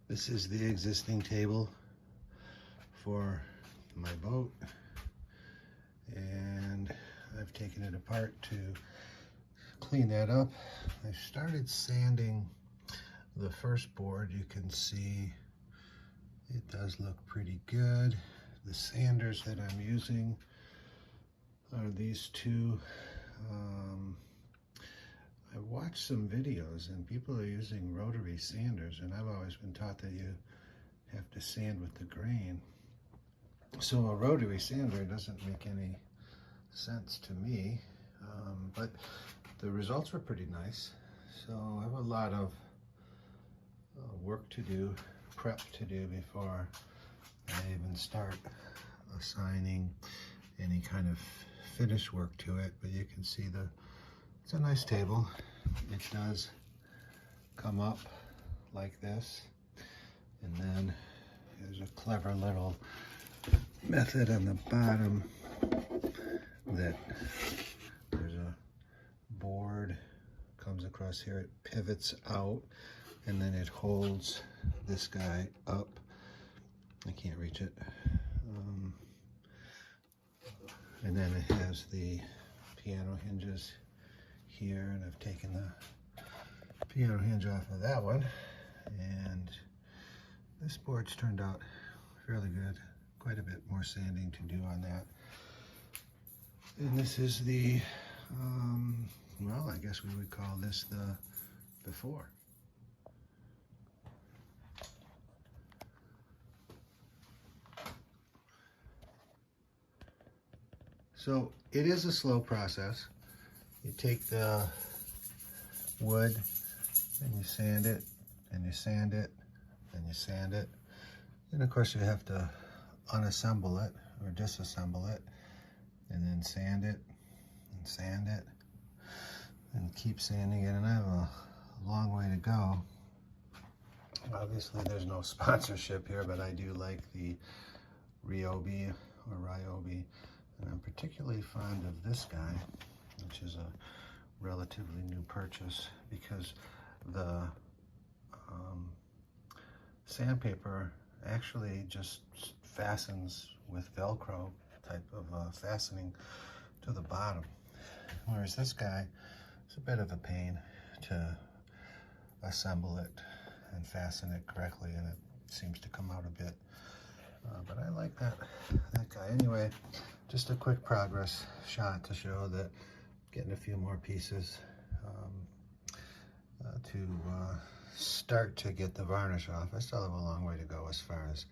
This is the existing table for my boat, and I've taken it apart to clean that up. I started sanding the first board. You can see it does look pretty good. The sanders that I'm using are these two. I watched some videos and people are using rotary sanders, and I've always been taught that you have to sand with the grain. So a rotary sander doesn't make any sense to me, but the results were pretty nice. So I have a lot of work to do, prep to do before I even start assigning any kind of finish work to it. But you can see it's a nice table. It does come up like this, and then there's a clever little method on the bottom that there's a board comes across here. It pivots out, and then it holds this guy up. I can't reach it. And then it has the piano hinges here, and I've taken the piano hinge off of that one, and this board's turned out fairly good. Quite a bit more sanding to do on that. And this is the, well, I guess we would call this the before. So it is a slow process. You take the wood and you sand it, and you sand it, and you sand it. And of course you have to unassemble it or disassemble it, and then sand it, and keep sanding it. And I have a long way to go. Obviously there's no sponsorship here, but I do like the Ryobi or Ryobi, and I'm particularly fond of this guy, which is a relatively new purchase, because the sandpaper actually just fastens with Velcro type of fastening to the bottom, whereas this guy is a bit of a pain to assemble it and fasten it correctly, and it seems to come out a bit, but I like that guy. Anyway, just a quick progress shot to show that getting a few more pieces to start to get the varnish off. I still have a long way to go as far as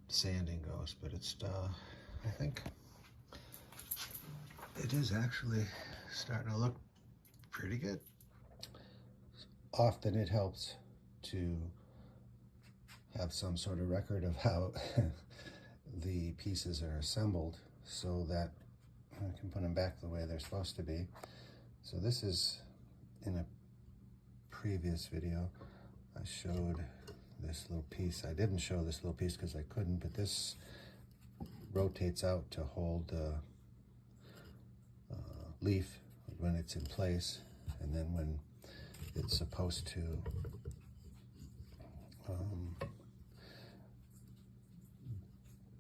sanding goes, but it's I think it is actually starting to look pretty good. Often it helps to have some sort of record of how the pieces are assembled, so that I can put them back the way they're supposed to be. So this is, in a previous video, I showed this little piece. I didn't show this little piece because I couldn't, but this rotates out to hold the leaf when it's in place, and then when it's supposed to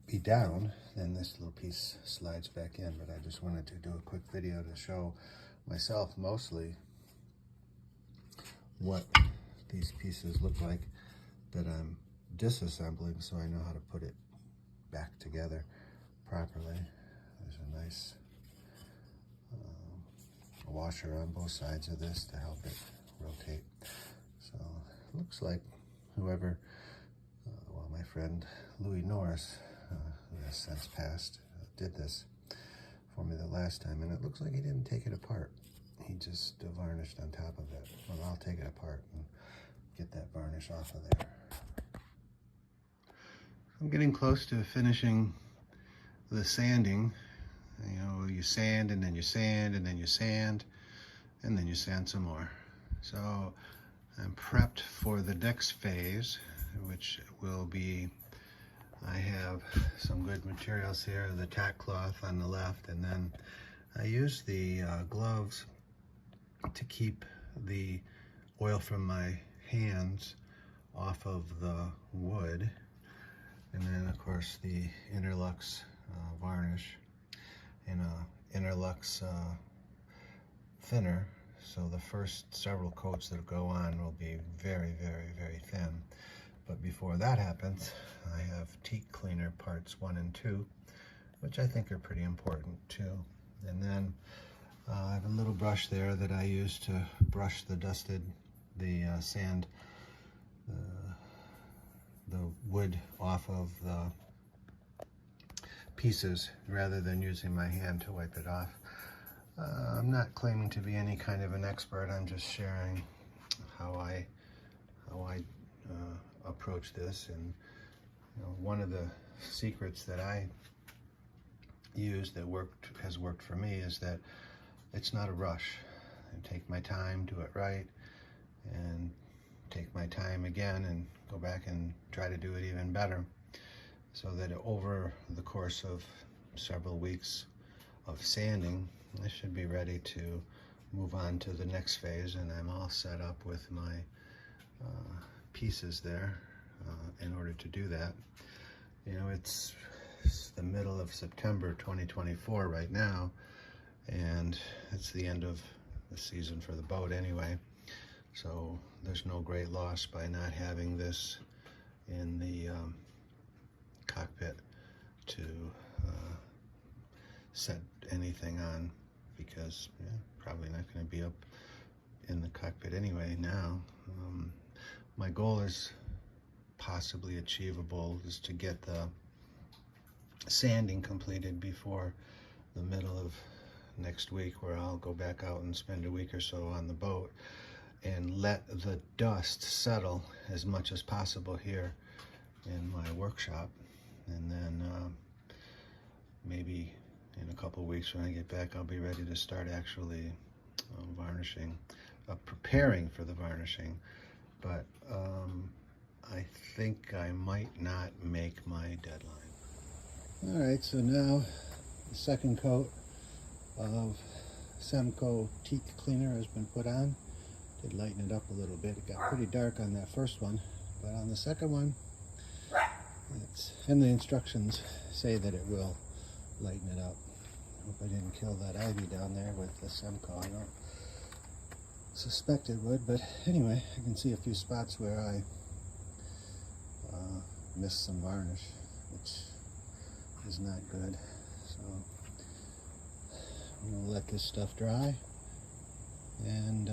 be down, then this little piece slides back in. But I just wanted to do a quick video to show myself mostly what these pieces look like that I'm disassembling, so I know how to put it back together properly. There's a nice washer on both sides of this to help it rotate. So it looks like whoever, well, my friend Louis Norris, who has since passed, did this for me the last time, and it looks like he didn't take it apart. He just varnished on top of it. Well, I'll take it apart and get that varnish off of there. I'm getting close to finishing the sanding. You know, you sand, and then you sand, and then you sand, and then you sand some more. So I'm prepped for the next phase, which will be, I have some good materials here, the tack cloth on the left, and then I use the gloves to keep the oil from my hands off of the wood, and then of course the Interlux varnish and a Interlux thinner. So the first several coats that go on will be very, very, very thin. But before that happens, I have teak cleaner parts 1 and 2, which I think are pretty important too. And then I have a little brush there that I use to brush the sand, the wood off of the pieces rather than using my hand to wipe it off. I'm not claiming to be any kind of an expert. I'm just sharing how I approach this. And one of the secrets that I use that has worked for me is that it's not a rush. I take my time, do it right, and take my time again and go back and try to do it even better, so that over the course of several weeks of sanding, I should be ready to move on to the next phase, and I'm all set up with my pieces there in order to do that. It's the middle of September 2024 right now, and it's the end of the season for the boat anyway, so there's no great loss by not having this in the cockpit to set anything on, because probably not going to be up in the cockpit anyway now. My goal is possibly achievable, is to get the sanding completed before the middle of next week, where I'll go back out and spend a week or so on the boat and let the dust settle as much as possible here in my workshop. And then maybe in a couple of weeks when I get back, I'll be ready to start actually varnishing, preparing for the varnishing. But I think I might not make my deadline. All right, so now the second coat of Semco teak cleaner has been put on. Did lighten it up a little bit. It got pretty dark on that first one, but on the second one, and the instructions say that it will lighten it up. Hope I didn't kill that ivy down there with the Semco. I don't suspect it would, but anyway, I can see a few spots where I missed some varnish, which is not good. So I'm gonna let this stuff dry and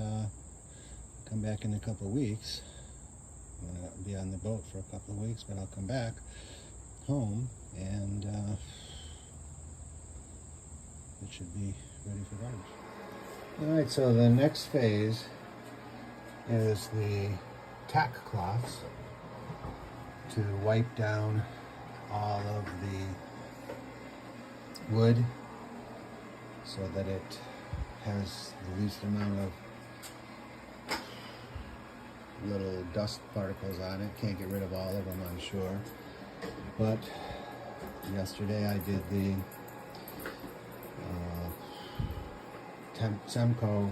come back in a couple of weeks. I'm gonna be on the boat for a couple of weeks, but I'll come back home and it should be ready for varnish. All right, so the next phase is the tack cloths to wipe down all of the wood so that it has the least amount of little dust particles on it. Can't get rid of all of them, I'm sure. But yesterday I did the Semco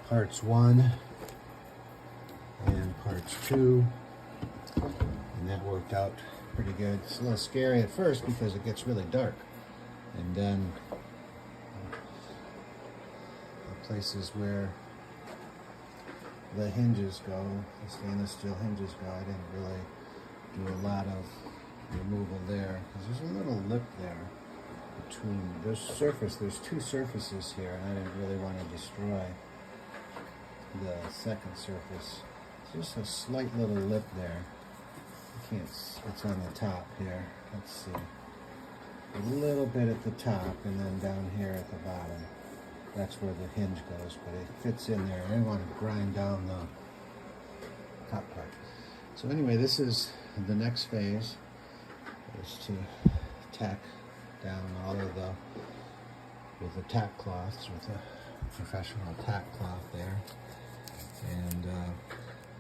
parts 1 and parts 2, and that worked out pretty good. It's a little scary at first because it gets really dark, and then the places where the hinges go, the stainless steel hinges go, I didn't really do a lot of removal there, because there's a little lip there between there's two surfaces here, and I didn't really want to destroy the second surface. It's just a slight little lip there. You can't, it's on the top here. Let's see. A little bit at the top, and then down here at the bottom. That's where the hinge goes, but it fits in there. I didn't want to grind down the top part. So anyway, this is the next phase, is to tack down all of with the tack cloths, with a professional tack cloth there, and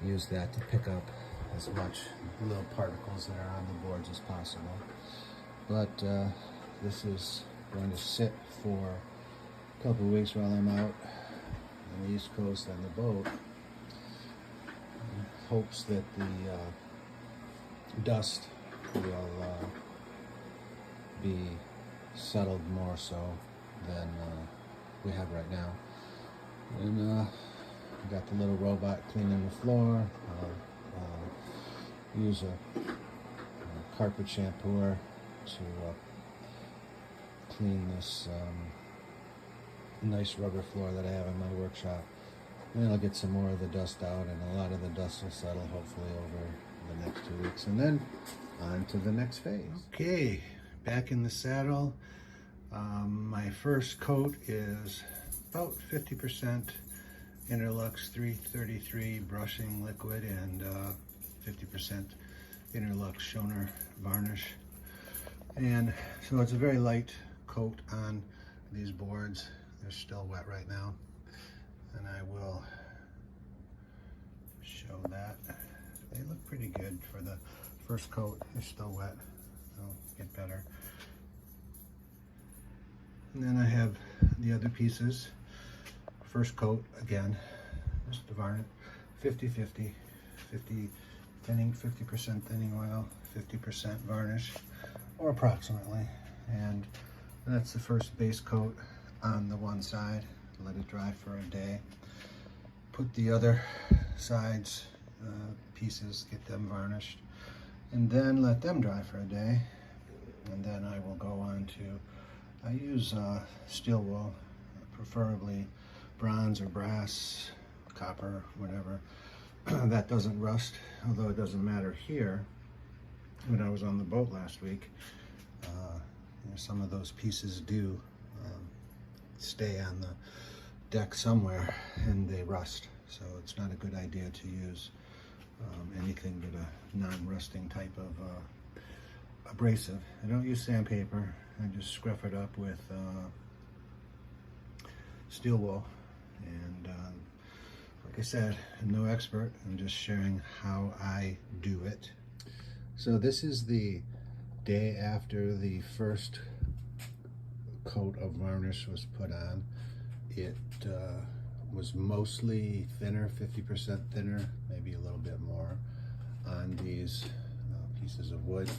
use that to pick up as much little particles that are on the boards as possible. But this is going to sit for a couple of weeks while I'm out on the East Coast on the boat. hopes that the dust will be settled more so than we have right now. And we got the little robot cleaning the floor. I'll use a carpet shampooer to clean this nice rubber floor that I have in my workshop. And then I'll get some more of the dust out, and a lot of the dust will settle hopefully over the next 2 weeks, and then on to the next phase. Okay, back in the saddle. My first coat is about 50% Interlux 333 brushing liquid and 50% Interlux Schoner varnish. And so it's a very light coat on these boards. They're still wet right now, and I will show that. They look pretty good for the first coat. They're still wet. They'll get better. And then I have the other pieces. First coat, again, just the varnish, 50-50, 50 thinning, 50% thinning oil, 50% varnish, or approximately. And that's the first base coat on the one side. Let it dry for a day. Put the other sides, pieces, get them varnished, and then let them dry for a day. And then I will go on to, I use steel wool, preferably bronze or brass, copper, whatever. That doesn't rust, although it doesn't matter here. When I was on the boat last week, some of those pieces do stay on the deck somewhere and they rust. So it's not a good idea to use anything but a non-rusting type of abrasive. I don't use sandpaper. I just scruff it up with steel wool. And like I said, I'm no expert. I'm just sharing how I do it. So this is the day after the first coat of varnish was put on. It was mostly thinner, 50% thinner, maybe a little bit more on these pieces of wood.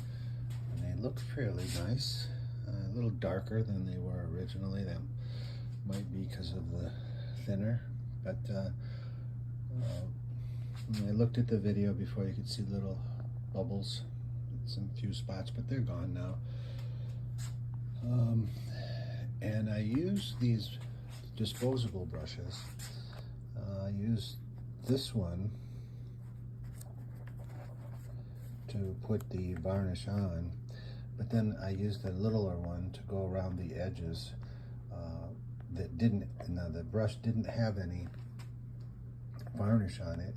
And they look fairly nice, a little darker than they were originally. That might be because of the thinner, but when I looked at the video before, you could see little bubbles, some few spots, but they're gone now. And I use these disposable brushes. I use this one to put the varnish on, but then I used a littler one to go around the edges that didn't, now the brush didn't have any varnish on it,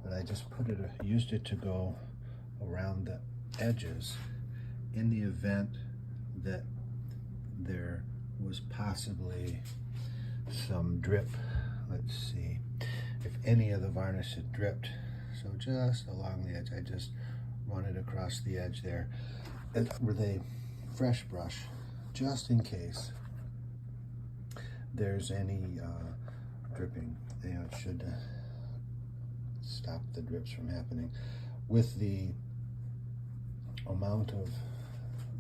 but I just put it, used it to go around the edges in the event that there was possibly some drip. Let's see if any of the varnish had dripped. So just along the edge, I just run it across the edge there with a fresh brush, just in case there's any dripping. You know, it should stop the drips from happening. With the amount of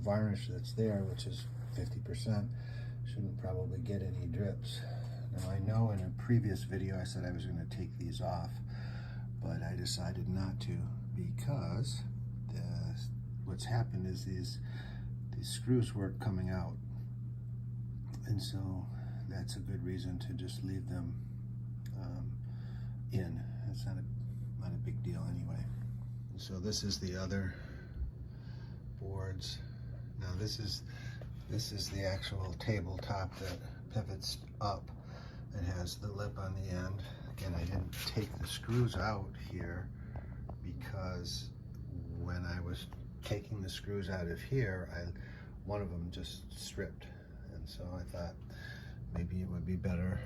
varnish that's there, which is 50%, shouldn't probably get any drips. Now I know in a previous video I said I was going to take these off, but I decided not to because what's happened is these screws weren't coming out, and so that's a good reason to just leave them in. It's not a big deal anyway. So this is the other boards. Now this is the actual tabletop that pivots up and has the lip on the end. Again, I didn't take the screws out here because when I was taking the screws out of here, one of them just stripped, and so I thought maybe it would be better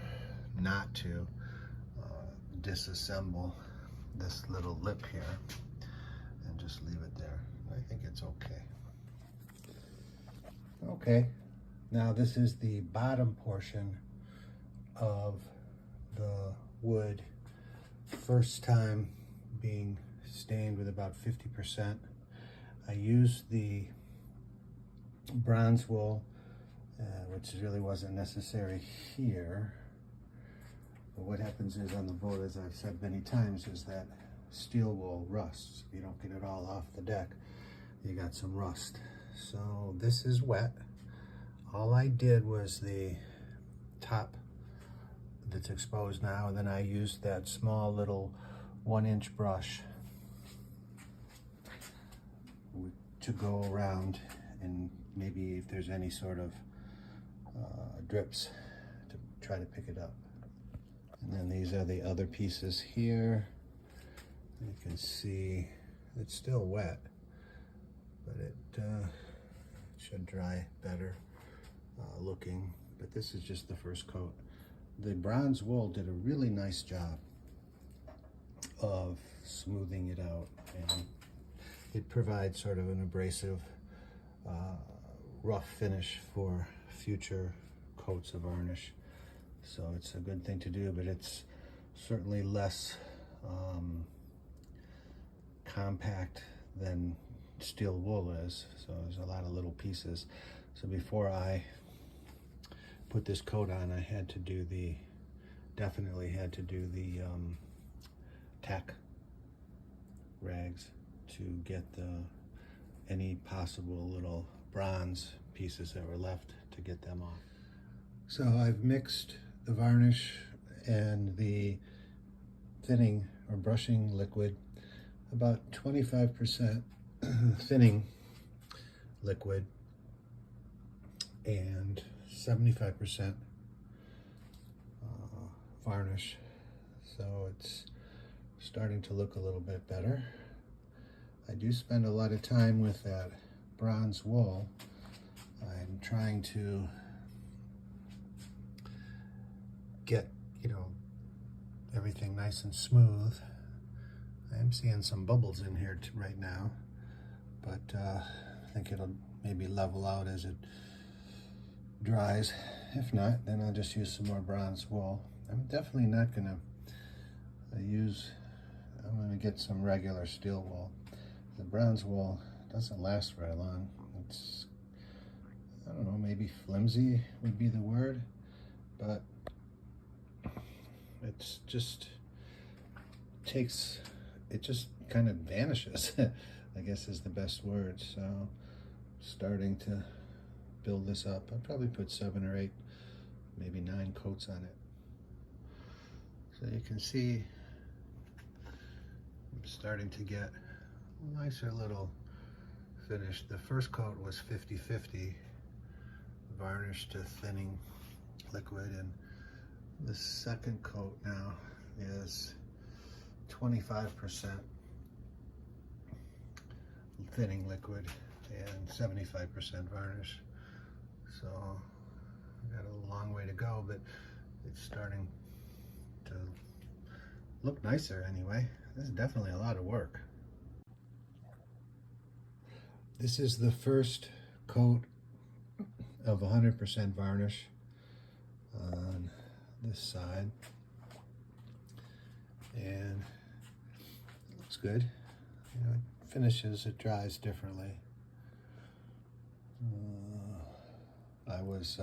not to disassemble this little lip here and just leave it there. I think it's okay. Okay, now this is the bottom portion of the wood, first time being stained with about 50%. I used the bronze wool, which really wasn't necessary here. But what happens is on the boat, as I've said many times, is that steel wool rusts. If you don't get it all off the deck, you got some rust. So this is wet. All I did was the top that's exposed now, and then I used that small little 1-inch brush to go around, and maybe if there's any sort of drips, to try to pick it up. And then these are the other pieces here. You can see it's still wet, but it should dry better looking. But this is just the first coat. The bronze wool did a really nice job of smoothing it out, and it provides sort of an abrasive, rough finish for future coats of varnish. So it's a good thing to do, but it's certainly less compact than steel wool is. So there's a lot of little pieces. So before I put this coat on, I had to do definitely had to do the tack rags to get any possible little bronze pieces that were left, to get them off. So I've mixed the varnish and the thinning or brushing liquid, about 25% thinning liquid and 75% varnish. So it's starting to look a little bit better. I do spend a lot of time with that bronze wool. I'm trying to get, everything nice and smooth. I am seeing some bubbles in here right now, but I think it'll maybe level out as it dries. If not, then I'll just use some more bronze wool. I'm definitely not gonna I'm gonna get some regular steel wool. The bronze wool doesn't last very long. It's, I don't know, maybe flimsy would be the word, but it's just it just kind of vanishes, I guess is the best word. So starting to build this up. I'll probably put 7 or 8, maybe 9 coats on it. So you can see I'm starting to get a nicer little finish. The first coat was 50-50 varnish to thinning liquid, and the second coat now is 25% thinning liquid and 75% varnish. So I've got a long way to go, but it's starting to look nicer anyway. This is definitely a lot of work. This is the first coat of 100% varnish on this side, and it looks good. It finishes, it dries differently. I was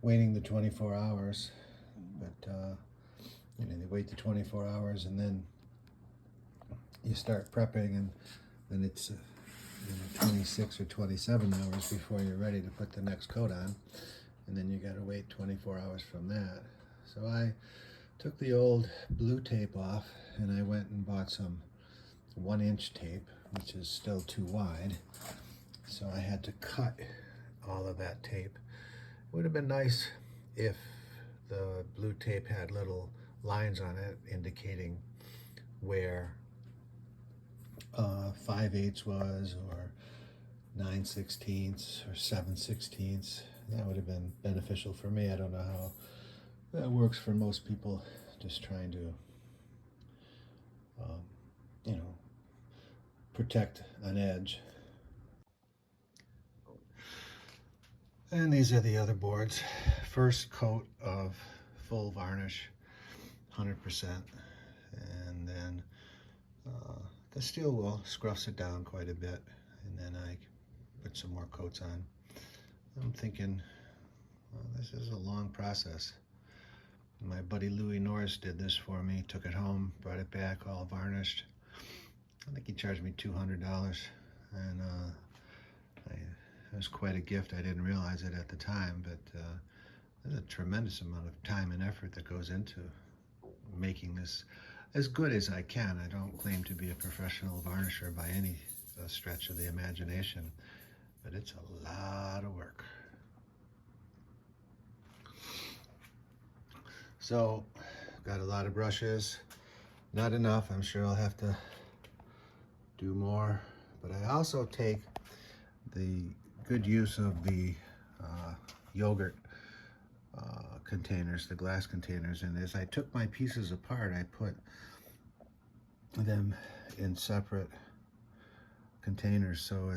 waiting the 24 hours, but they wait the 24 hours and then you start prepping, and then it's 26 or 27 hours before you're ready to put the next coat on, and then you got to wait 24 hours from that. So I took the old blue tape off and I went and bought some 1-inch tape, which is still too wide. So I had to cut all of that tape. It would have been nice if the blue tape had little lines on it indicating where 5/8 was, or 9/16 or 7/16. That would have been beneficial for me. I don't know how that works for most people just trying to protect an edge. And these are the other boards. First coat of full varnish, 100%, and then the steel wool scruffs it down quite a bit, and then I put some more coats on. I'm thinking, well, this is a long process. My buddy Louis Norris did this for me, took it home, brought it back all varnished. I think he charged me $200, and it was quite a gift. I didn't realize it at the time, but there's a tremendous amount of time and effort that goes into making this as good as I can. I don't claim to be a professional varnisher by any stretch of the imagination, but it's a lot of work. So, got a lot of brushes, not enough. I'm sure I'll have to do more, but I also take the good use of the yogurt containers, the glass containers, and as I took my pieces apart, I put them in separate containers, so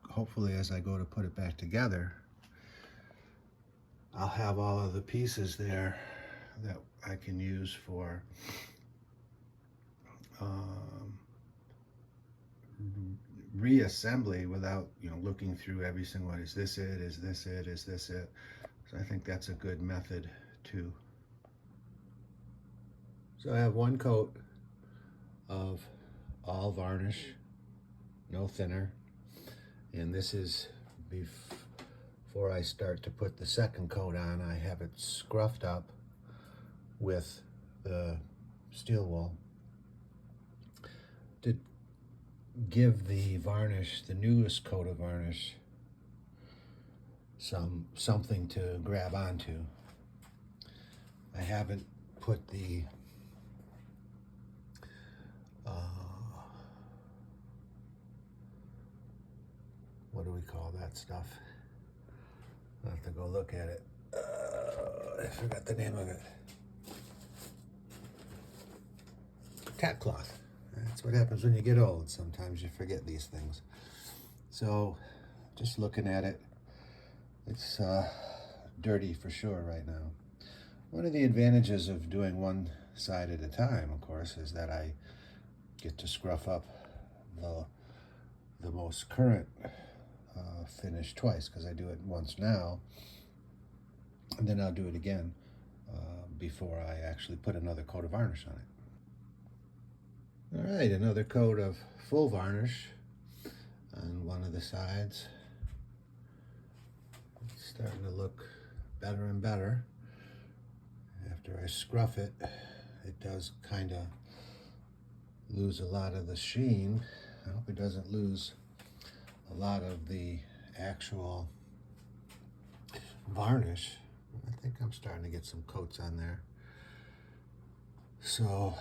hopefully as I go to put it back together, I'll have all of the pieces there that I can use for reassembly without, looking through every single one. Is this it? Is this it? Is this it? So I think that's a good method too. So I have one coat of all varnish, no thinner, and this is before I start to put the second coat on. I have it scruffed up with the steel wool to give the varnish, the newest coat of varnish, something to grab onto. I haven't put the what do we call that stuff? I'll have to go look at it. I forgot the name of it. Cat cloth. That's what happens when you get old. Sometimes you forget these things. So, just looking at it, it's dirty for sure right now. One of the advantages of doing one side at a time, of course, is that I get to scruff up the most current finish twice, because I do it once now, and then I'll do it again before I actually put another coat of varnish on it. All right, another coat of full varnish on one of the sides. It's starting to look better and better. After I scruff it, it does kind of lose a lot of the sheen. I hope it doesn't lose a lot of the actual varnish. I think I'm starting to get some coats on there. So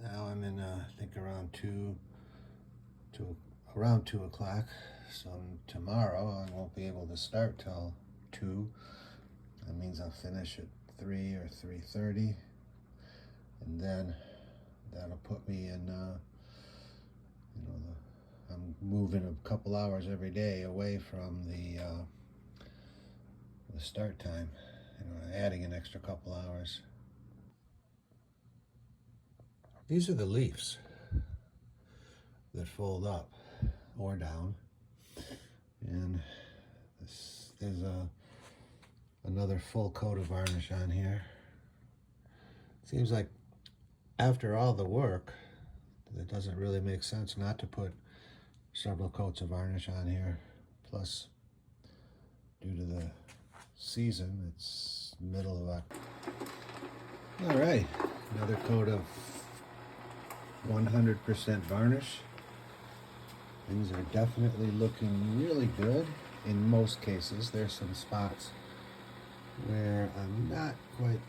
now I'm in, I think around 2 o'clock. So tomorrow I won't be able to start till 2. That means I'll finish at 3 or 3:30, and then that'll put me in, I'm moving a couple hours every day away from the start time, adding an extra couple hours. These are the leaves that fold up or down, and there's another full coat of varnish on here. Seems like after all the work, it doesn't really make sense not to put several coats of varnish on here. Plus, due to the season, it's middle of October. All right, another coat of 100% varnish. Things are definitely looking really good in most cases. There's some spots where I'm not quite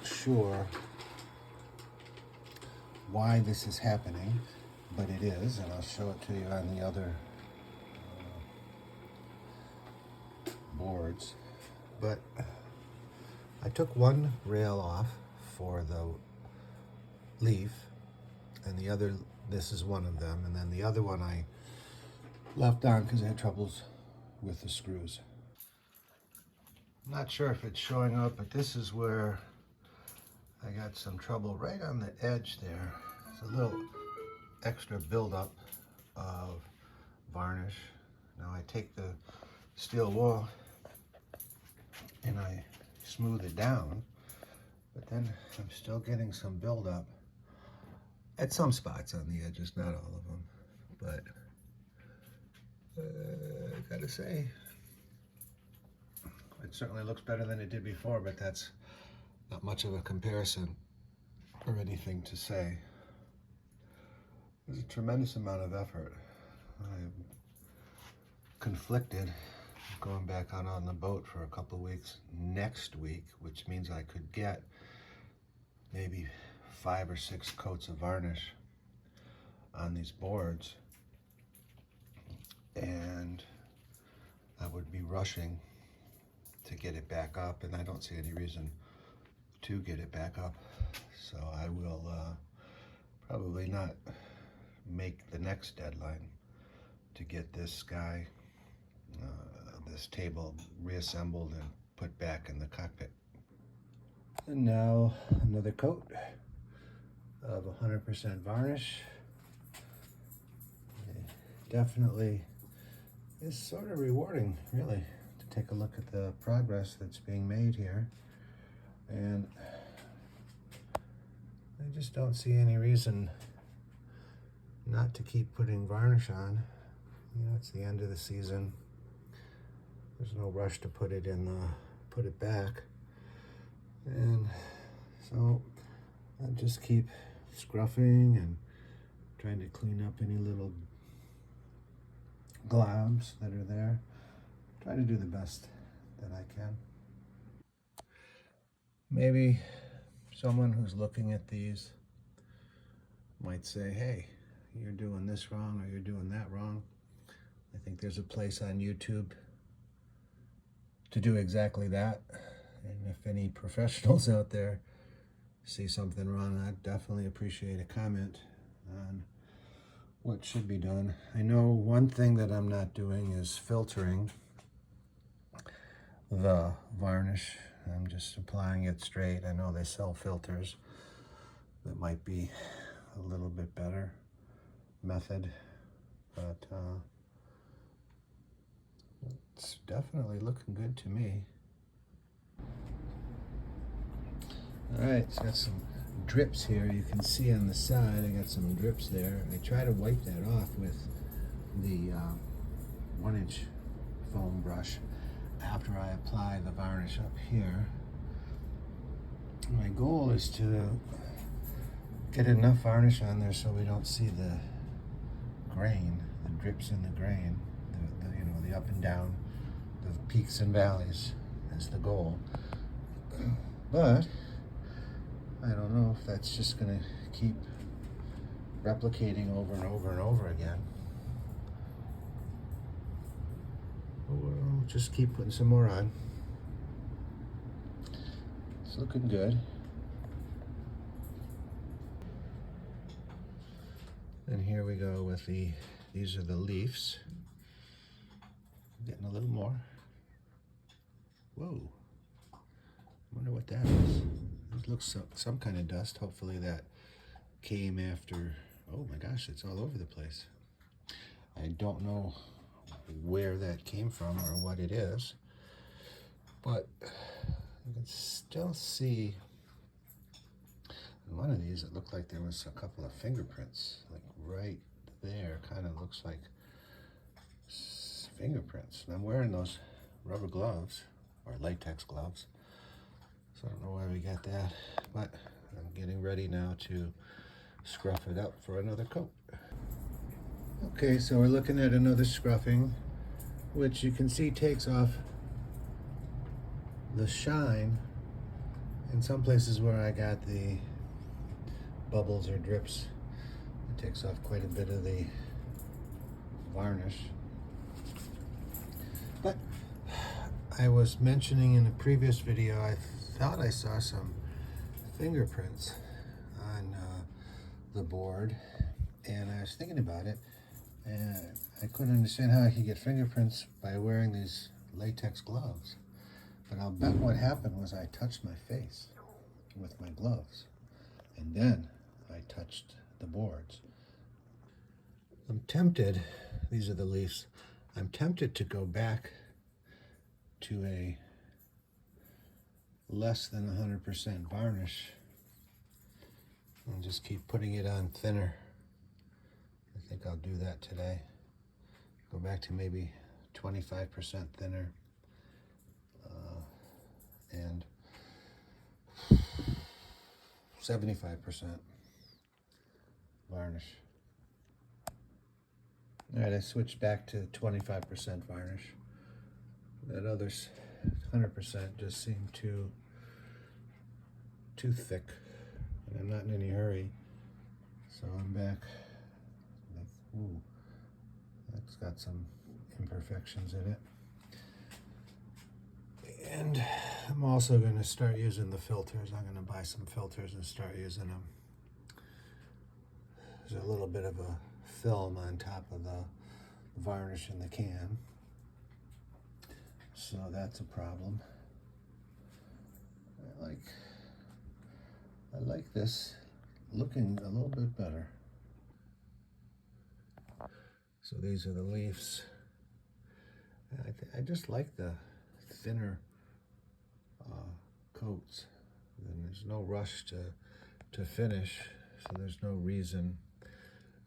sure why this is happening, but it is, and I'll show it to you on the other boards. But I took one rail off for the leaf, and the other, this is one of them, and then the other one I left on because I had troubles with the screws. I'm not sure if it's showing up, but this is where I got some trouble right on the edge there. It's a little extra buildup of varnish. Now I take the steel wool and I smooth it down, but then I'm still getting some buildup at some spots on the edges, not all of them. But I gotta say, it certainly looks better than it did before, but that's not much of a comparison or anything to say. There's a tremendous amount of effort. I'm conflicted going back out on the boat for a couple of weeks next week, which means I could get maybe 5 or 6 coats of varnish on these boards, and I would be rushing to get it back up, and I don't see any reason to get it back up. So I will probably not make the next deadline to get this guy, this table reassembled and put back in the cockpit. And now another coat of 100% varnish. Definitely is sort of rewarding, really, to take a look at the progress that's being made here. And I just don't see any reason not to keep putting varnish on. You know, it's the end of the season. There's no rush to put it back. And so I'll just keep scruffing and trying to clean up any little globs that are there. Try to do the best that I can. Maybe someone who's looking at these might say, hey, you're doing this wrong or you're doing that wrong. I think there's a place on YouTube to do exactly that. And if any professionals out there see something wrong, I'd definitely appreciate a comment on what should be done. I know one thing that I'm not doing is filtering the varnish. I'm just applying it straight. I know they sell filters that might be a little bit better method, but it's definitely looking good to me. All right, it's got some drips here. You can see on the side, I got some drips there. I try to wipe that off with the 1-inch foam brush after I apply the varnish up here. My goal is to get enough varnish on there so we don't see the grain, the drips in the grain, you know, the up and down, the peaks and valleys is the goal. But I don't know if that's just going to keep replicating over and over and over again. We'll just keep putting some more on. It's looking good. And here we go with these are the leaves. Getting a little more. Whoa. Wonder what that is. It looks some kind of dust. Hopefully that came after. Oh my gosh, it's all over the place. I don't know where that came from or what it is, but you can still see in one of these it looked like there was a couple of fingerprints, like right there. Kind of looks like fingerprints. And I'm wearing those rubber gloves or latex gloves, so I don't know why we got that, but I'm getting ready now to scruff it up for another coat. Okay, so we're looking at another scruffing, which you can see takes off the shine in some places where I got the bubbles or drips. It takes off quite a bit of the varnish. But I was mentioning in a previous video, I thought I saw some fingerprints on the board, and I was thinking about it, and I couldn't understand how I could get fingerprints by wearing these latex gloves. But I'll bet what happened was I touched my face with my gloves, and then I touched the boards. I'm tempted, these are the leaves, I'm tempted to go back to a less than 100% varnish and just keep putting it on thinner. I think I'll do that today. Go back to maybe 25% thinner and 75% varnish. All right, I switched back to 25% varnish. That other 100% just seemed too thick, and I'm not in any hurry, so I'm back. Ooh, that's got some imperfections in it. And I'm also going to start using the filters. I'm going to buy some filters and start using them. There's a little bit of a film on top of the varnish in the can, so that's a problem. I like this looking a little bit better. So these are the leaves. I just like the thinner coats. And there's no rush to finish, so there's no reason,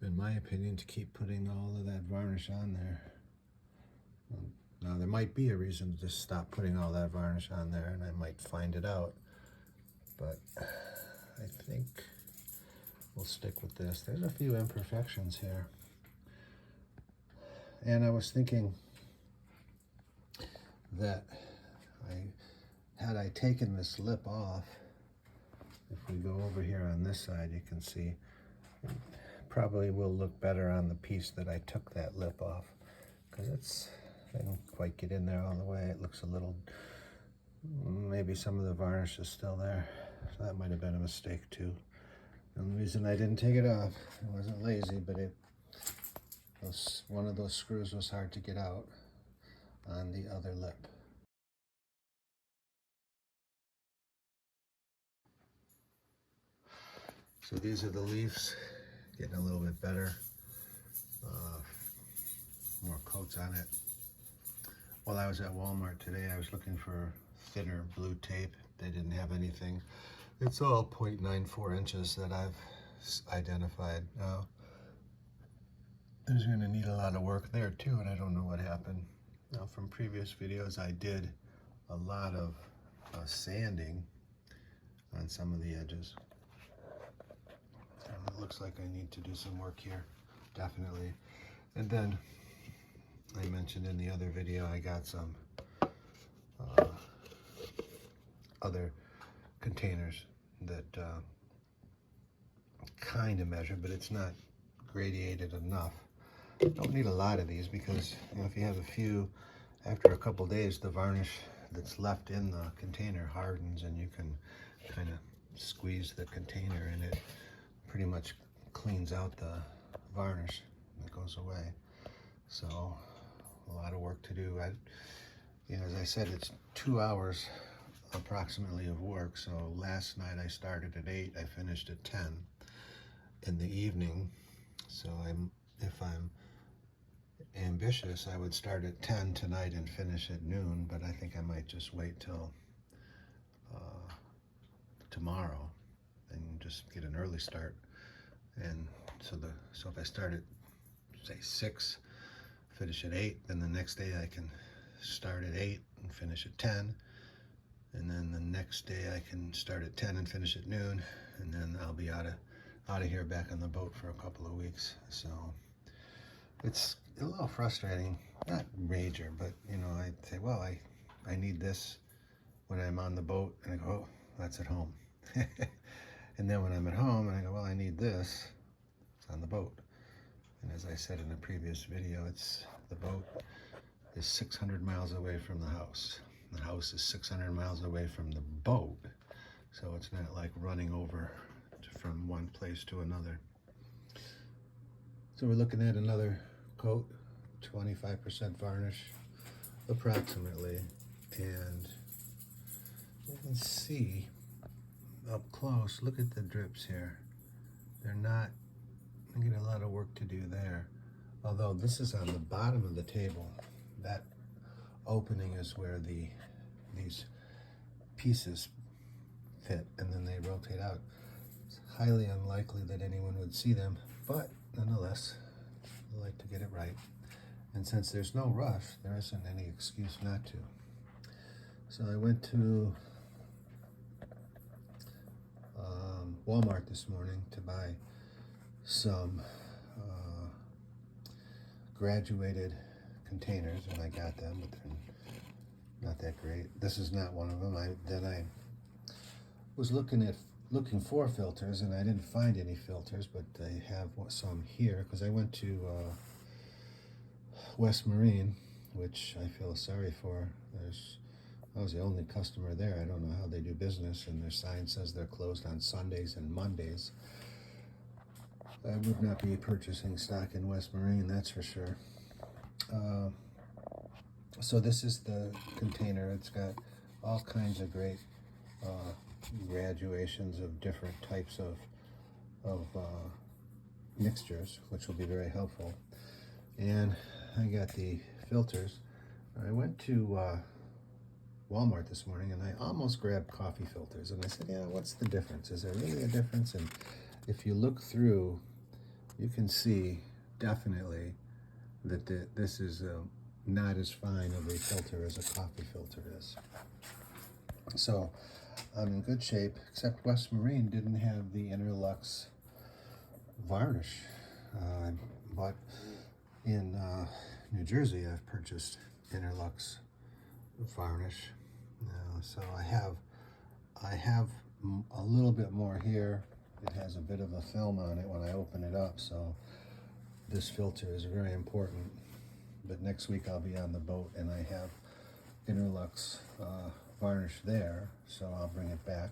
in my opinion, to keep putting all of that varnish on there. Now there might be a reason to just stop putting all that varnish on there, and I might find it out, but I think we'll stick with this. There's a few imperfections here, and I was thinking that had I taken this lip off, if we go over here on this side, you can see it probably will look better on the piece that I took that lip off, because I didn't quite get in there all the way. It looks a little, maybe some of the varnish is still there, so that might have been a mistake too. And the reason I didn't take it off, I wasn't lazy, but one of those screws was hard to get out on the other lip. So these are the leaves, getting a little bit better, more coats on it. While I was at Walmart today, I was looking for thinner blue tape. They didn't have anything. It's all 0.94 inches that I've identified. Now, there's going to need a lot of work there too, and I don't know what happened. Now, from previous videos, I did a lot of sanding on some of the edges. It looks like I need to do some work here, definitely. And then I mentioned in the other video, I got some other containers that kind of measure, but it's not gradiated enough. Don't need a lot of these because, you know, if you have a few, after a couple days, the varnish that's left in the container hardens, and you can kind of squeeze the container, and it pretty much cleans out the varnish and it goes away. So a lot of work to do. As I said, it's 2 hours approximately of work. So last night I started at 8, I finished at 10 in the evening. So if I'm ambitious, I would start at 10 tonight and finish at noon, but I think I might just wait till tomorrow and just get an early start. And so if I start at, say, 6, finish at 8, then the next day I can start at 8 and finish at 10, and then the next day I can start at 10 and finish at noon, and then I'll be out of here, back on the boat for a couple of weeks. So it's a little frustrating, not major, but I'd say, well, I need this when I'm on the boat, and I go, oh, that's at home. And then when I'm at home and I go, well, I need this, it's on the boat. And as I said in a previous video, the boat is 600 miles away from the house. The house is 600 miles away from the boat. So it's not like running over from one place to another. So we're looking at another coat, 25% varnish, approximately. And you can see up close, look at the drips here. They're not, I get a lot of work to do there. Although this is on the bottom of the table, that opening is where these pieces fit, and then they rotate out. It's highly unlikely that anyone would see them, but nonetheless, I like to get it right. And since there's no rush, there isn't any excuse not to. So I went to Walmart this morning to buy some graduated containers, and I got them, but they're not that great. This is not one of them. I was looking for filters, and I didn't find any filters, but they have some here because I went to West Marine, which I feel sorry for. I was the only customer there. I don't know how they do business, and their sign says they're closed on Sundays and Mondays. I would not be purchasing stock in West Marine, that's for sure. So this is the container. It's got all kinds of great graduations of different types of mixtures, which will be very helpful. And I got the filters. I went to Walmart this morning, and I almost grabbed coffee filters, and I said, yeah, what's the difference? Is there really a difference? And if you look through, you can see definitely that this is not as fine of a filter as a coffee filter is. So I'm in good shape, except West Marine didn't have the Interlux varnish. But in New Jersey, I've purchased Interlux varnish. So I have a little bit more here. It has a bit of a film on it when I open it up, so this filter is very important. But next week I'll be on the boat, and I have Interlux varnish there, so I'll bring it back.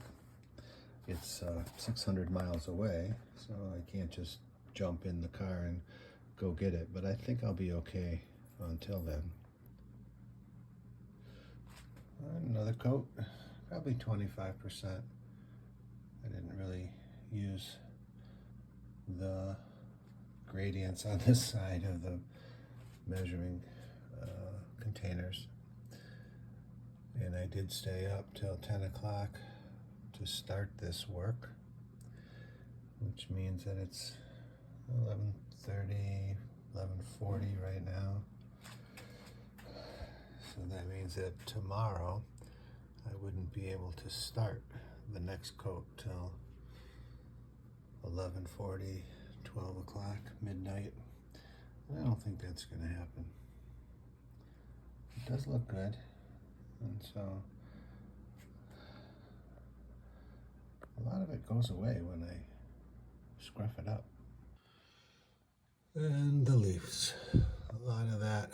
It's 600 miles away, so I can't just jump in the car and go get it, but I think I'll be okay until then. Another coat, probably 25%. I didn't really use the gradients on this side of the measuring containers, and I did stay up till 10 o'clock to start this work, which means that it's 11:30, 11:40 right now. So that means that tomorrow I wouldn't be able to start the next coat till 11:40, 12 o'clock, midnight. I don't think that's going to happen. It does look good, and so a lot of it goes away when I scruff it up. And the leaves, a lot of that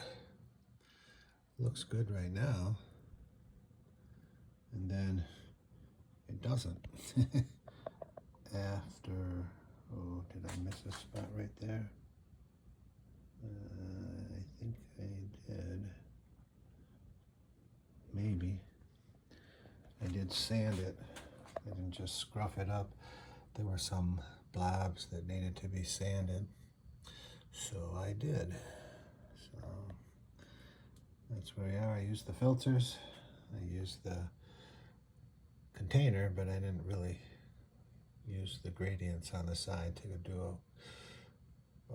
looks good right now, and then it doesn't. After, oh, did I miss a spot right there? I think I did. Maybe. I did sand it. I didn't just scruff it up. There were some blobs that needed to be sanded, so I did. So that's where we are. I used the filters. I used the container, but I didn't really use the gradients on the side to do a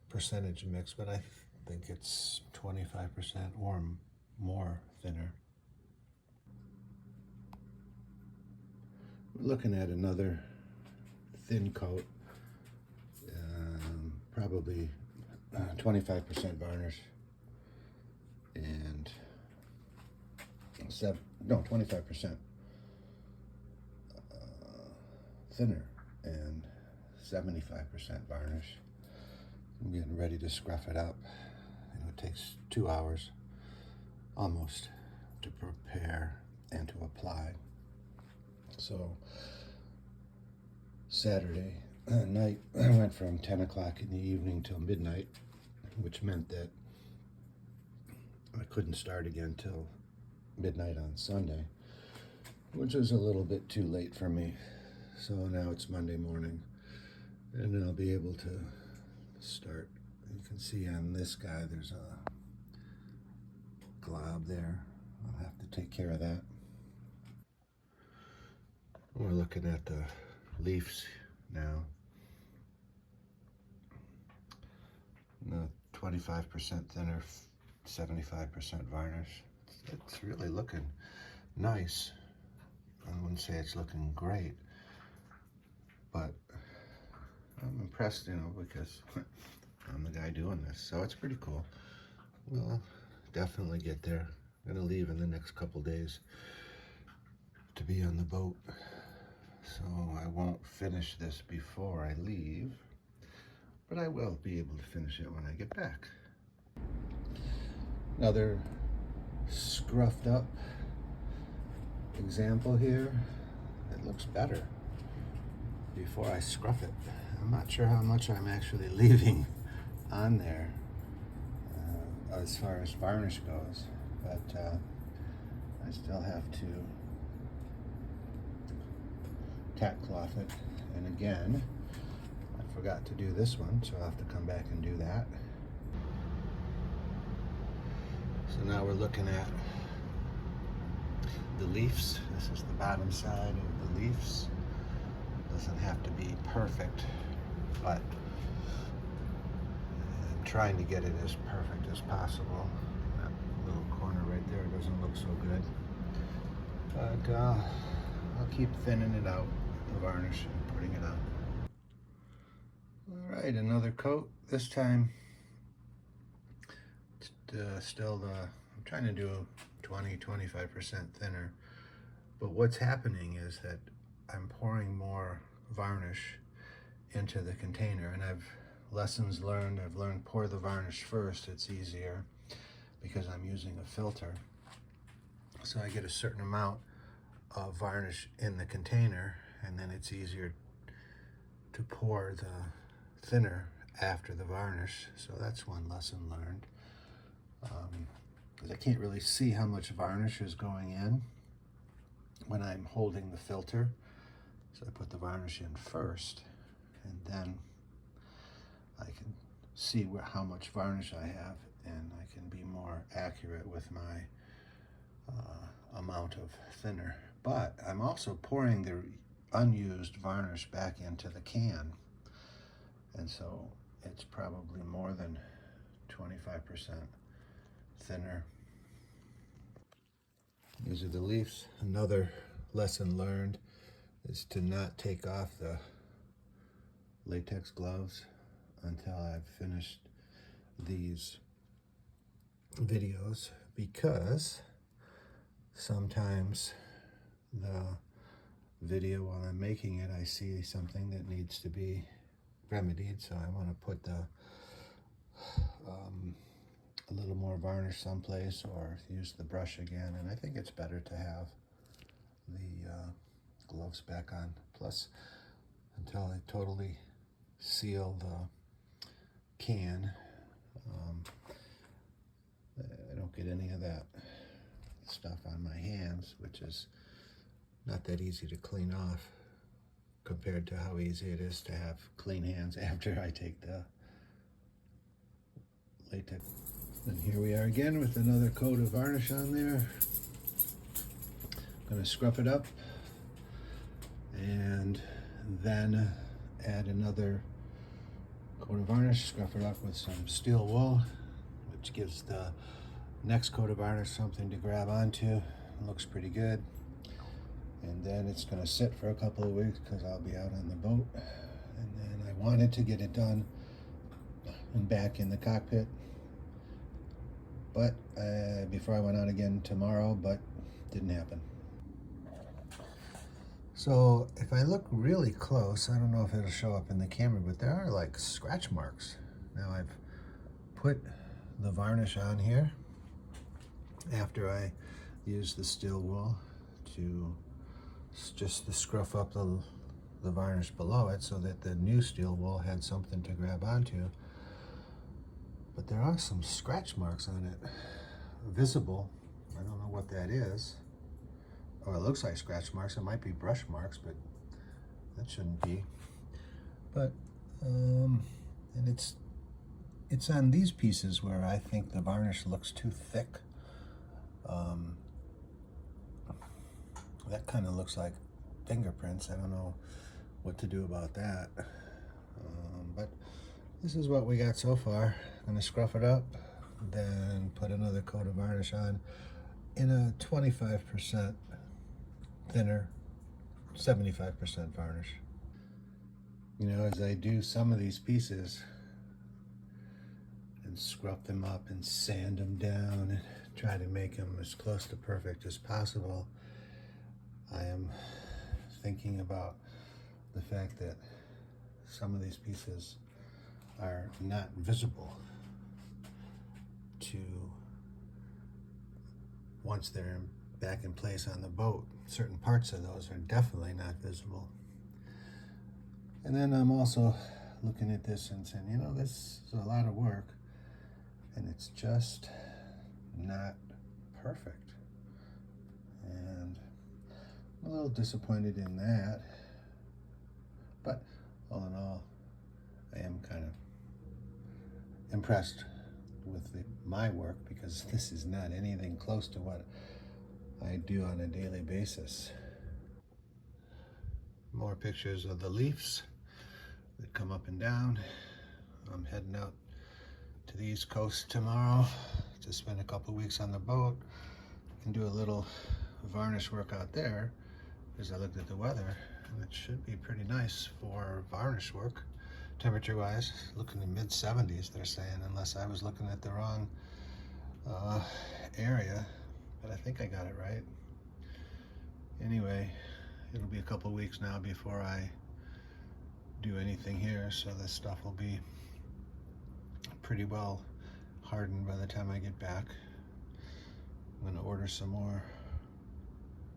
percentage mix, but I think it's 25% or more thinner. We're looking at another thin coat, probably 25% varnish and 25% thinner and 75% varnish. I'm getting ready to scruff it up. It takes 2 hours almost to prepare and to apply. So Saturday night I went from 10 o'clock in the evening till midnight, which meant that I couldn't start again till midnight on Sunday, which is a little bit too late for me. So now it's Monday morning, and I'll be able to start You can see on this guy there's a glob there. I'll have to take care of that. We're looking at the leaves now. The 25% thinner, 75% varnish. It's really looking nice. I wouldn't say it's looking great, but I'm impressed, you know, because I'm the guy doing this. So it's pretty cool. We'll definitely get there. I'm gonna leave in the next couple days to be on the boat. So I won't finish this before I leave, but I will be able to finish it when I get back. Another scruffed up example here. It looks better before I scruff it. I'm not sure how much I'm actually leaving on there as far as varnish goes, but I still have to tack cloth it. And again, I forgot to do this one, so I'll have to come back and do that. So now we're looking at the leaves. This is the bottom side of the leaves. Doesn't have to be perfect, but I'm trying to get it as perfect as possible. That little corner right there doesn't look so good, but I'll keep thinning it out, the varnish, and putting it on. All right, another coat. This time, still I'm trying to do 20-25% thinner, but what's happening is that I'm pouring more varnish into the container, and lessons learned. I've learned pour the varnish first. It's easier because I'm using a filter. So I get a certain amount of varnish in the container, and then it's easier to pour the thinner after the varnish. So that's one lesson learned. Because I can't really see how much varnish is going in when I'm holding the filter. So I put the varnish in first, and then I can see how much varnish I have, and I can be more accurate with my amount of thinner. But I'm also pouring the unused varnish back into the can, and so it's probably more than 25% thinner. These are the leaves. Another lesson learned is to not take off the latex gloves until I've finished these videos, because sometimes the video while I'm making it, I see something that needs to be remedied, so I want to put a little more varnish someplace or use the brush again, and I think it's better to have the gloves back on. Plus, until I totally seal the can, I don't get any of that stuff on my hands, which is not that easy to clean off compared to how easy it is to have clean hands after I take the latex. And here we are again with another coat of varnish on there. I'm going to scruff it up and then add another coat of varnish, scruff it up with some steel wool, which gives the next coat of varnish something to grab onto. It looks pretty good. And then it's going to sit for a couple of weeks because I'll be out on the boat. And then I wanted to get it done and back in the cockpit, but before I went out again tomorrow, but didn't happen. So if I look really close, I don't know if it'll show up in the camera, but there are like scratch marks. Now I've put the varnish on here after I used the steel wool to just to scruff up the varnish below it so that the new steel wool had something to grab onto. But there are some scratch marks on it, visible. I don't know what that is. Oh, it looks like scratch marks. It might be brush marks, but that shouldn't be. But, and it's It's on these pieces where I think the varnish looks too thick. That kind of looks like fingerprints. I don't know what to do about that. But this is what we got so far. I'm gonna scruff it up, then put another coat of varnish on in a 25% thinner, 75% varnish. You know, as I do some of these pieces and scrub them up and sand them down and try to make them as close to perfect as possible, I am thinking about the fact that some of these pieces are not visible to once they're back in place on the boat. Certain parts of those are definitely not visible. And then I'm also looking at this and saying, you know, this is a lot of work and it's just not perfect. And I'm a little disappointed in that. But all in all, I am kind of impressed with my work, because this is not anything close to what I do on a daily basis. More pictures of the leaves that come up and down. I'm heading out to the East Coast tomorrow to spend a couple weeks on the boat. I can do a little varnish work out there, because I looked at the weather and it should be pretty nice for varnish work. Temperature wise, looking in mid-70s, they're saying, unless I was looking at the wrong area, but I think I got it right. Anyway, it'll be a couple weeks now before I do anything here, so this stuff will be pretty well hardened by the time I get back. I'm gonna order some more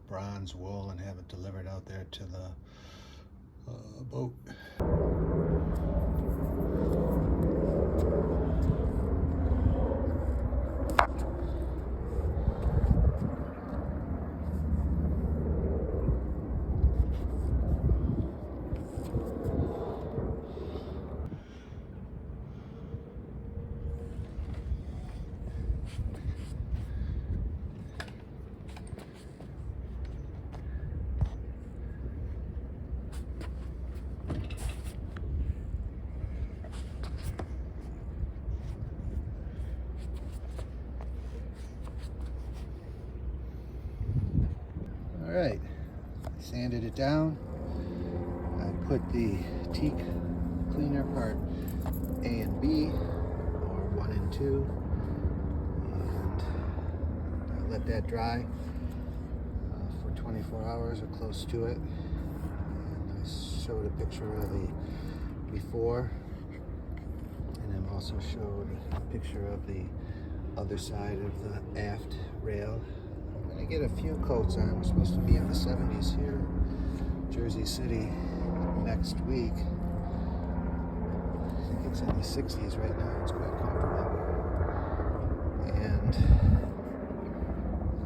bronze wool and have it delivered out there to the boat. All right, I sanded it down. I put the teak cleaner part A and B, or 1 and 2, and I let that dry for 24 hours or close to it. And I showed a picture of the before, and then also showed a picture of the other side of the aft rail. I get a few coats on. We're supposed to be in the 70s here in Jersey City next week. I think it's in the 60s right now. It's quite comfortable. And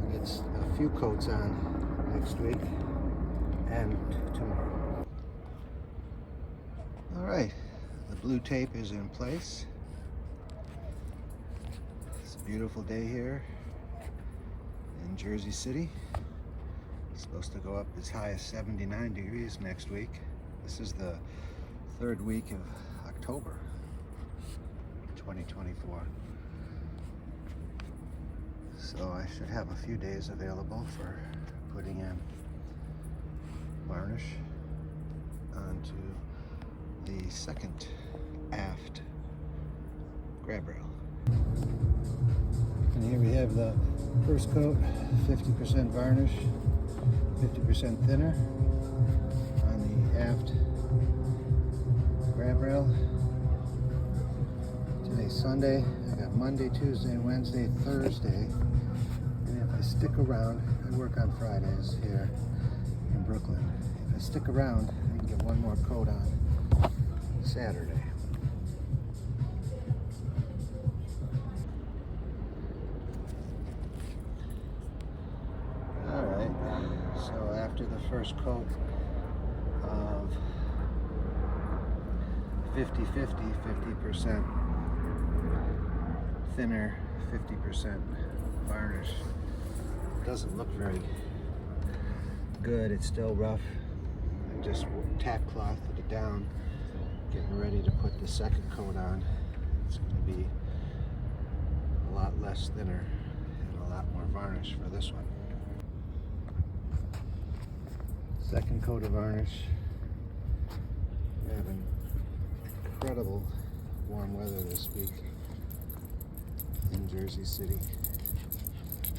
I'll get a few coats on next week and tomorrow. All right, the blue tape is in place. It's a beautiful day here in Jersey City. It's supposed to go up as high as 79 degrees next week. This is the 3rd week of October 2024. So I should have a few days available for putting in varnish onto the second aft grab rail. And here we have the first coat, 50% varnish, 50% thinner on the aft grab rail. Today's Sunday. I got Monday, Tuesday, Wednesday, Thursday. And if I stick around, I work on Fridays here in Brooklyn. If I stick around, I can get one more coat on Saturday. So after the first coat of 50-50, 50% thinner 50% varnish. It doesn't look very good. It's still rough. I just tack clothed it down, getting ready to put the second coat on. It's going to be a lot less thinner and a lot more varnish for this one. Second coat of varnish. We're having incredible warm weather this week in Jersey City,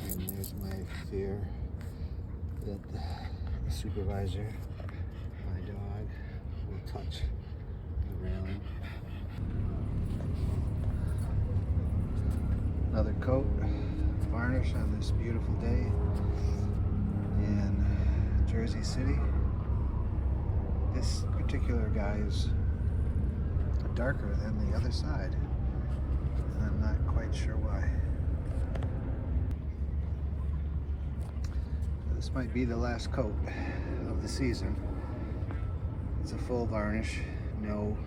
and there's my fear that the supervisor, my dog, will touch the railing. Another coat of varnish on this beautiful day in Jersey City. This particular guy is darker than the other side, and I'm not quite sure why. This might be the last coat of the season. It's a full varnish, no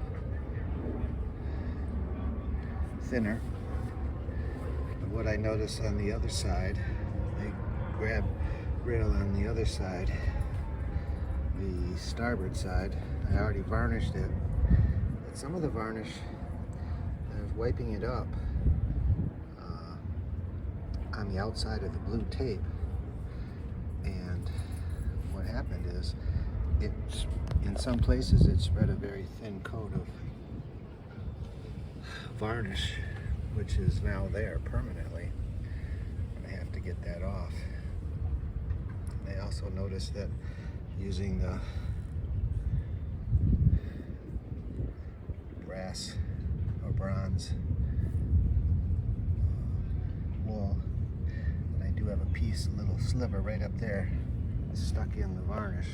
thinner. But what I noticed on the other side, the grab rail on the other side, the starboard side, I already varnished it. But some of the varnish, I was wiping it up on the outside of the blue tape, and what happened is, it's in some places it spread a very thin coat of varnish, which is now there permanently, and I have to get that off. I also noticed that using the brass or bronze wool, and I do have a piece, a little sliver right up there stuck in the varnish,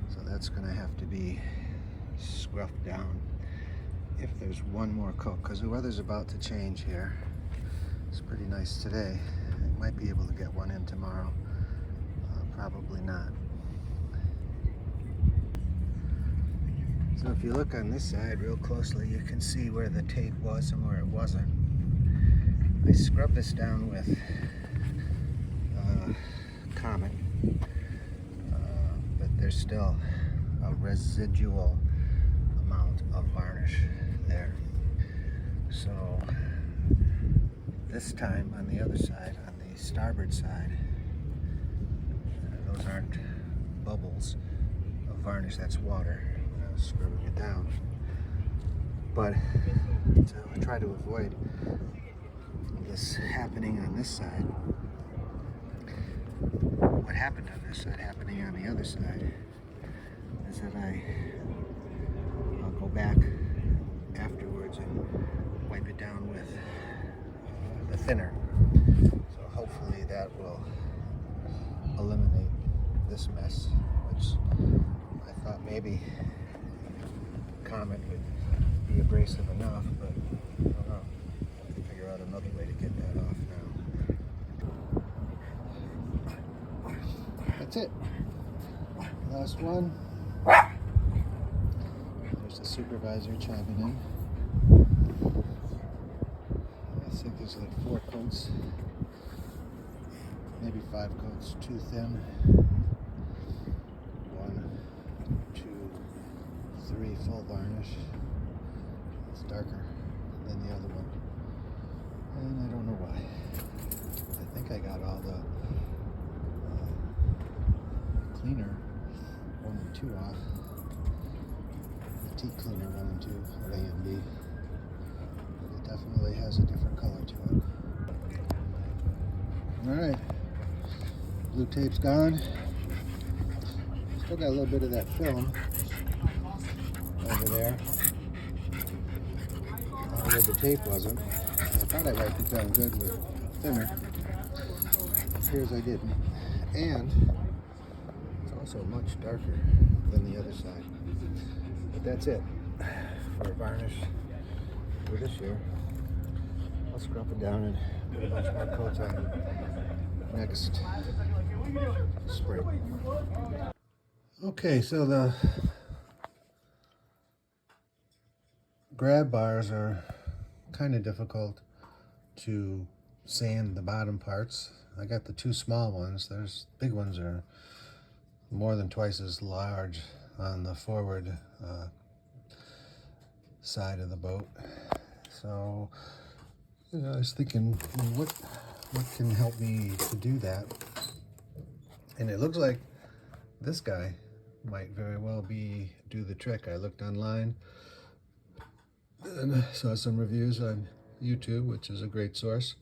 so that's going to have to be scruffed down if there's one more coat, because the weather's about to change here. It's pretty nice today. I might be able to get one in tomorrow. Probably not. So if you look on this side real closely, you can see where the tape was and where it wasn't. I scrubbed this down with Comet, but there's still a residual amount of varnish there. So this time on the other side, on the starboard side, those aren't bubbles of varnish, that's water. I was scrubbing it down. But to try to avoid this happening on this side, what happened on this side happening on the other side is that I'll go back afterwards and wipe it down with the thinner. So hopefully that will eliminate this mess, which I thought maybe Comet would be abrasive enough, but I don't know. I have to figure out another way to get that off now. That's it. Last one. There's the supervisor chiming in. I think there's like 4 coats, maybe 5 coats too thin. 1, 2, 3 full varnish. It's darker than the other one, and I don't know why. I think I got all the cleaner 1 and 2 off. The teak cleaner 1 and 2 of A and B. But it definitely has a different color to it. Alright. Blue tape's gone. Still got a little bit of that film over there. Where the tape wasn't. I thought I wiped it down good with thinner. It appears I didn't. And it's also much darker than the other side. But that's it for varnish for this year. I'll scrub it down and put a bunch more coats on next spring. Okay, so the grab bars are kind of difficult to sand the bottom parts. I got the two small ones. There's big ones are more than twice as large on the forward side of the boat. So, you know, I was thinking, what can help me to do that? And it looks like this guy might very well do the trick. I looked online and saw some reviews on YouTube, which is a great source.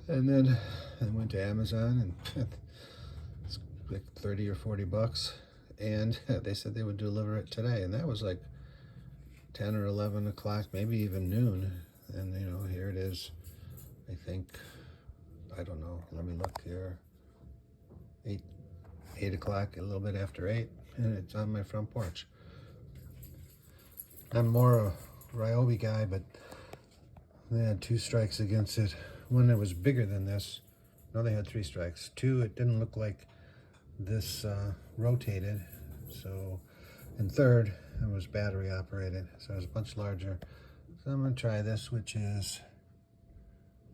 And then I went to Amazon, and it's like 30 or 40 bucks. And they said they would deliver it today. And that was like 10 or 11 o'clock, maybe even noon. And, you know, here it is, I think, I don't know, let me look here, 8 o'clock, a little bit after 8, and it's on my front porch. I'm more a Ryobi guy, but they had 2 strikes against it. One that was bigger than this. No, they had 3 strikes. 2, it didn't look like this rotated. So, and 3rd, it was battery operated, so it was a bunch larger. So I'm going to try this, which is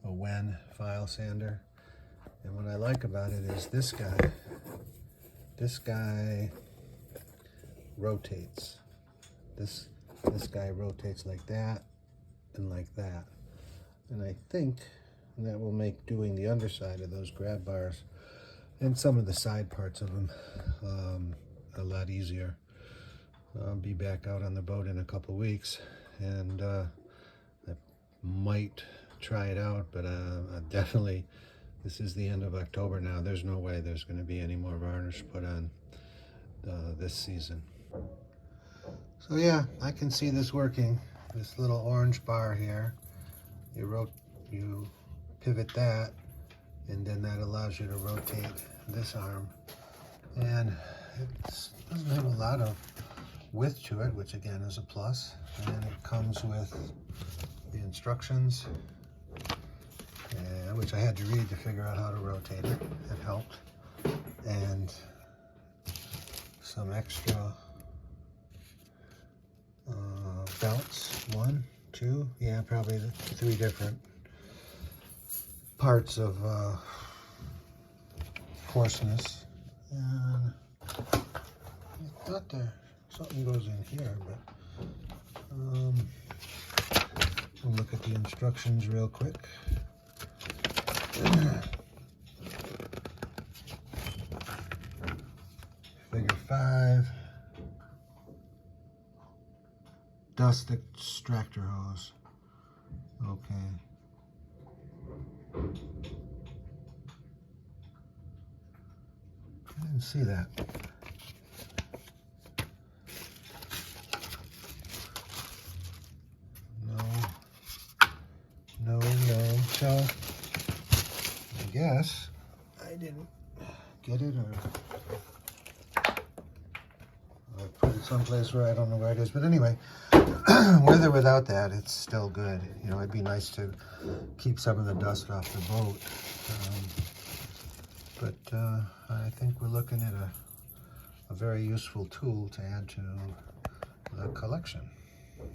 a Wen file sander. And what I like about it is this guy rotates. This guy rotates like that and like that. And I think that will make doing the underside of those grab bars and some of the side parts of them a lot easier. I'll be back out on the boat in a couple weeks, and I might try it out, but definitely, this is the end of October now. There's no way there's going to be any more varnish put on this season. So yeah, I can see this working. This little orange bar here, you pivot that, and then that allows you to rotate this arm. And it doesn't have a lot of width to it, which again is a plus. And it comes with the instructions, which I had to read to figure out how to rotate it. It helped. And some extra belts. 1, 2, yeah, probably 3 different parts of coarseness. And I thought something goes in here, but we'll look at the instructions real quick. Figure 5. Dust extractor hose. Okay. I didn't see that. No. So, I guess I didn't get it, or I put it someplace where I don't know where it is. But anyway, with or without that, it's still good. You know, it'd be nice to keep some of the dust off the boat. But I think we're looking at a very useful tool to add to the collection.